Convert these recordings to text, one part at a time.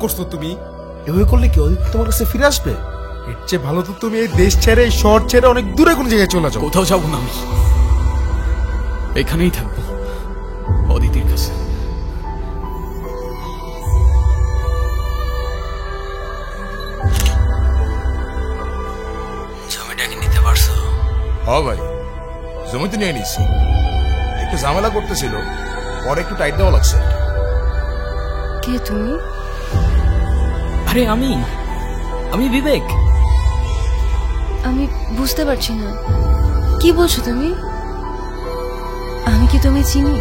করছো তুমি? এভাবে করলে কি অদিতি তোমার কাছে ফিরে আসবে? এর চেয়ে ভালো তো তুমি এই দেশ ছেড়ে এই শহর ছেড়ে অনেক দূরে কোনো জায়গায় চলে যাও। কোথাও যাবো না আমি, এখানেই থাকবো অদিতির কাছে। জমিটা কি নিতে পারছো? হ্যাঁ ভাই, জমি তো নিয়ে নিচ্ছি। একটু ঝামেলা করতেছিল, পরে একটু টাইট দেওয়া লাগছে। কে তুমি? আরে আমি বিবেক। আমি বুঝতে পারছি না, কি বলছো তুমি? আমি কি তুমি চিনি?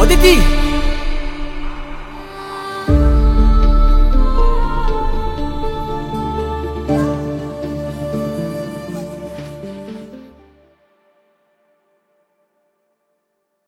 অদিতি!